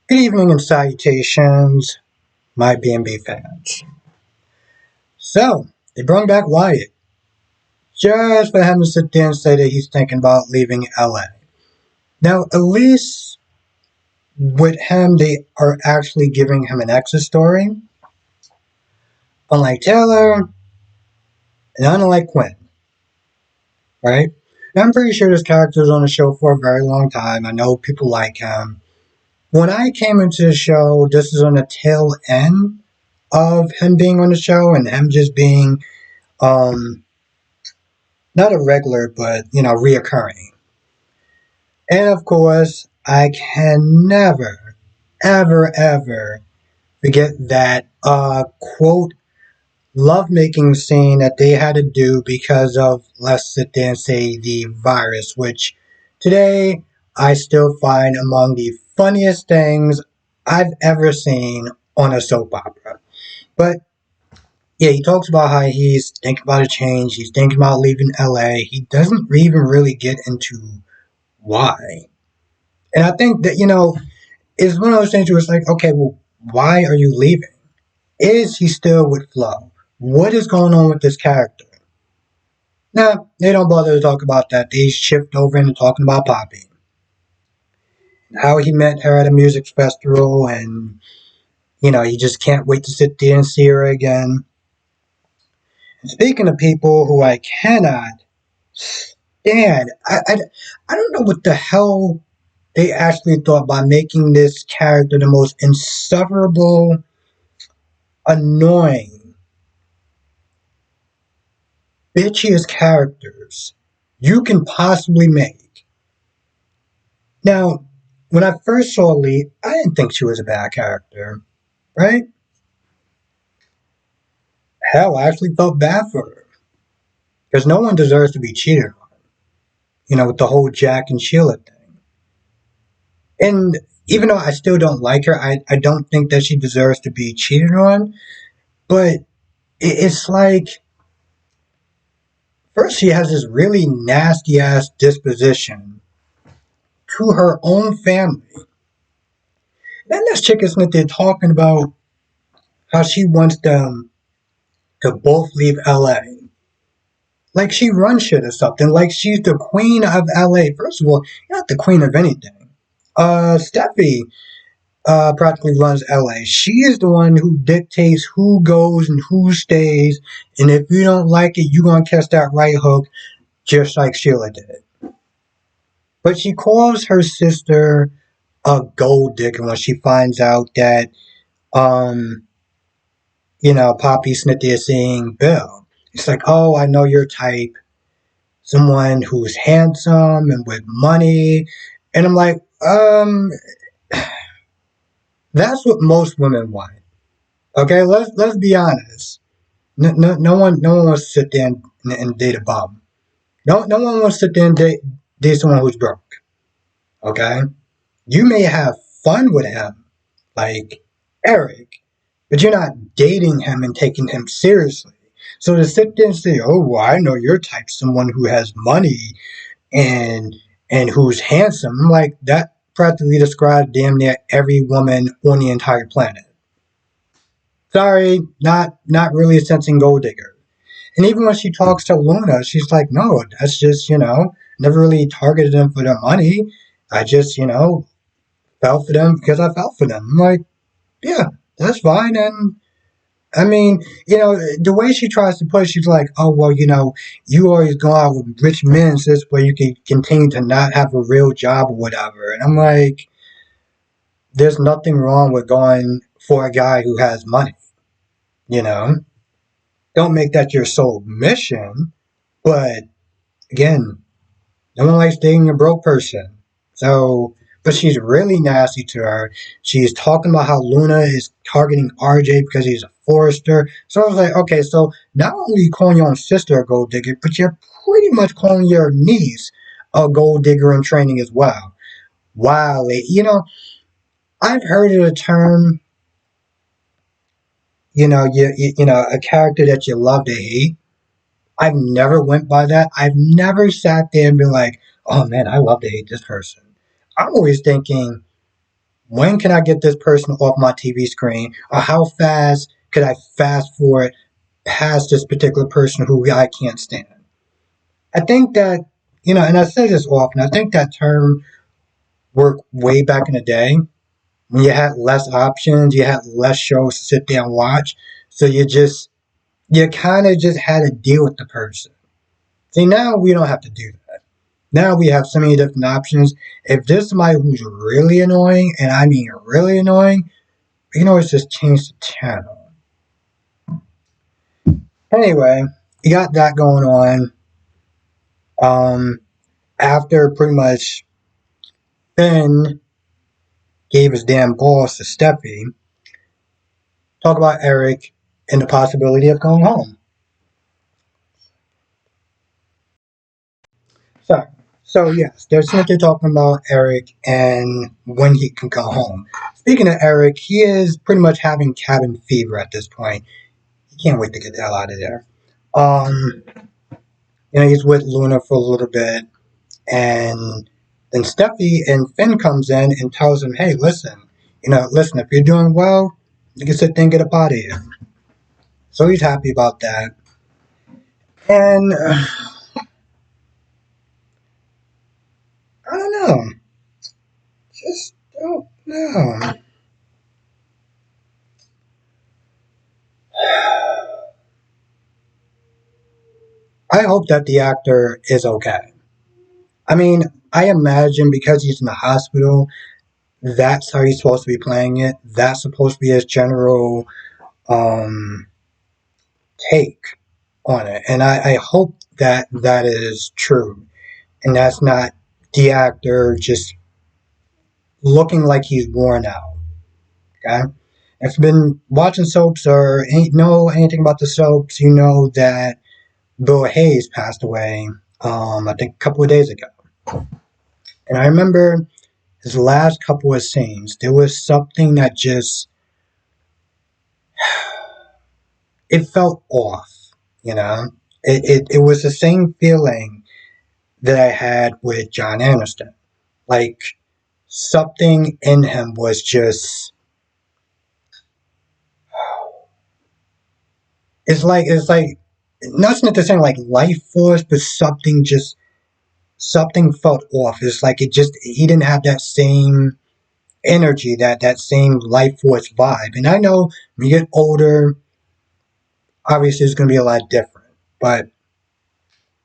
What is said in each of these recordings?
Good evening and salutations, my B&B fans. So, they brought back Wyatt, just for him to sit there and say that he's thinking about leaving LA. Now, at least with him, they are actually giving him an exit story, unlike Taylor and unlike Quinn, right? Now, I'm pretty sure this character is on the show for a very long time. I know people like him. When I came into the show, this is on the tail end of him being on the show and him just being um not a regular, but reoccurring. And of course, I can never, ever, ever forget that quote lovemaking scene that they had to do because of, let's sit there and say, the virus, which today I still find among the funniest things I've ever seen on a soap opera. But yeah, he talks about how he's thinking about a change, he's thinking about leaving LA. He doesn't even really get into why. And I think that, it's one of those things where it's like, okay, well, why are you leaving? Is he still with Flo? What is going on with this character? Nah, they don't bother to talk about that. They shift over into talking about Poppy. How he met her at a music festival, and, he just can't wait to sit there and see her again. And speaking of people who I cannot stand, I don't know what the hell they actually thought by making this character the most insufferable, annoying, bitchiest characters you can possibly make. Now, when I first saw Lee, I didn't think she was a bad character, right? Hell, I actually felt bad for her. Because no one deserves to be cheated on, with the whole Jack and Sheila thing. And even though I still don't like her, I don't think that she deserves to be cheated on. But it's like, first, she has this really nasty ass disposition to her own family. Then this chick is with there talking about how she wants them to both leave LA. Like she runs shit or something. Like she's the queen of LA. First of all, you're not the queen of anything. Steffi practically runs LA. She is the one who dictates who goes and who stays. And if you don't like it, you're going to catch that right hook just like Sheila did. But she calls her sister a gold digger when she finds out that, um, Poppy Smith is seeing Bill. It's like, oh, I know your type. Someone who's handsome and with money. And I'm like, that's what most women want. Okay, let's be honest. No one wants to sit there and date a bum. No one wants to sit there and date someone who's broke. Okay, you may have fun with him, like Eric, but you're not dating him and taking him seriously. So to sit there and say, "Oh, well, I know your type, someone who has money and who's handsome," I'm like that practically describes damn near every woman on the entire planet. Sorry, not really a sensing gold digger. And even when she talks to Luna, she's like, "No, that's just never really targeted them for their money. I just fell for them because I fell for them." I'm like, yeah, that's fine. And I mean, the way she tries to put it, she's like, oh, well, you always go out with rich men so this way you can continue to not have a real job or whatever. And I'm like, there's nothing wrong with going for a guy who has money, you know? Don't make that your sole mission. But again, no one likes dating a broke person. So, but she's really nasty to her. She's talking about how Luna is targeting RJ because he's a forester. So I was like, okay, so not only are you calling your own sister a gold digger, but you're pretty much calling your niece a gold digger in training as well. Wow, I've heard of the term, a character that you love to hate. I've never went by that. I've never sat there and been like, oh man, I love to hate this person. I'm always thinking, when can I get this person off my TV screen, or how fast could I fast forward past this particular person who I can't stand. I think that, and I say this often, I think that term worked way back in the day when you had less options, you had less shows to sit there and watch. So you kind of just had to deal with the person. See, now we don't have to do that. Now we have so many different options. If there's somebody who's really annoying, and I mean really annoying, we can always just change the channel. Anyway, you got that going on. After pretty much Ben gave his damn balls to Steffi, talk about Eric and the possibility of going home. So, so yes, they're simply talking about Eric and when he can go home. Speaking of Eric, he is pretty much having cabin fever at this point. He can't wait to get the hell out of there. Um, he's with Luna for a little bit, and then Steffi and Finn comes in and tells him, "Hey, listen, if you're doing well, you can sit there and get up out of here." So he's happy about that. And I don't know. Just don't know. I hope that the actor is okay. I mean, I imagine because he's in the hospital, that's how he's supposed to be playing it. That's supposed to be his general um, take on it. And I hope that that is true. And that's not the actor just looking like he's worn out. Okay? If you've been watching soaps or know anything about the soaps, you know that Bill Hayes passed away, I think a couple of days ago. And I remember his last couple of scenes, there was something that just, it felt off, you know? It was the same feeling that I had with John Aniston. Like, something in him was just, it's like, not the same like life force, but something felt off. It's like he didn't have that same energy, that same life force vibe. And I know when you get older, obviously it's going to be a lot different. But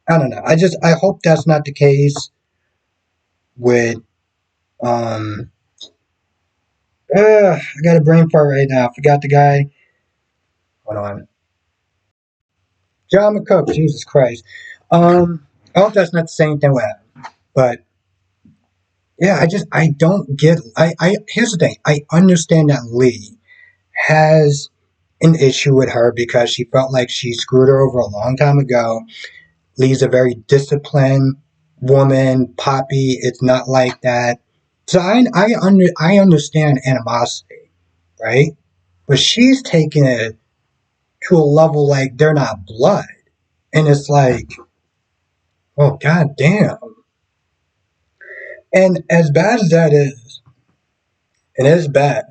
I don't know. I hope that's not the case with um. I got a brain fart right now. I forgot the guy. Hold on. John McCook. Jesus Christ. I hope that's not the same thing with him. But yeah, I don't get. I here's the thing. I understand that Lee has an issue with her because she felt like she screwed her over a long time ago. Lee's a very disciplined woman. Poppy, it's not like that. So I understand animosity, right? But she's taking it to a level like they're not blood, and it's like, oh god damn. And as bad as that is, it is bad.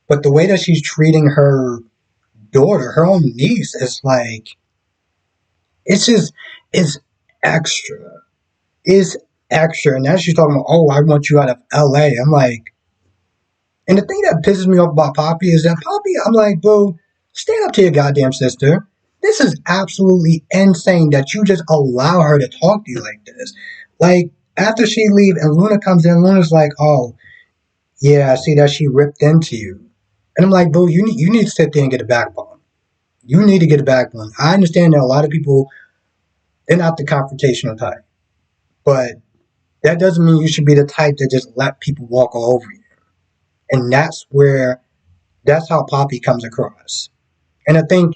But the way that she's treating her daughter, her own niece, is like, it's just, it's extra. It's extra. And now she's talking about, oh, I want you out of LA. I'm like, and the thing that pisses me off about Poppy is that Poppy, I'm like, boo, stand up to your goddamn sister. This is absolutely insane that you just allow her to talk to you like this. Like, after she leaves and Luna comes in, Luna's like, oh, yeah, I see that she ripped into you. And I'm like, boo, you need to sit there and get a backbone. You need to get a backbone. I understand that a lot of people, they're not the confrontational type. But that doesn't mean you should be the type that just let people walk all over you. And that's how Poppy comes across. And I think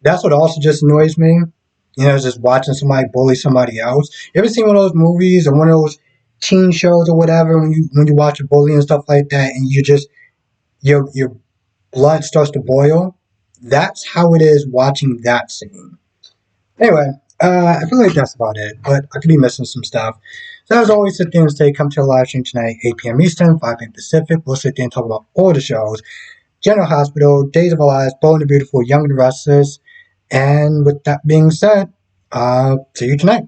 that's what also just annoys me. Just watching somebody bully somebody else. You ever seen one of those movies or one of those teen shows or whatever when you watch a bully and stuff like that, and you just your blood starts to boil? That's how it is watching that scene. Anyway, I feel like that's about it, but I could be missing some stuff. So as always, sit there and stay. Come to the live stream tonight, 8 p.m. Eastern, 5 p.m. Pacific. We'll sit there and talk about all the shows. General Hospital, Days of Our Lives, Bold and the Beautiful, Young and the Restless. And with that being said, see you tonight.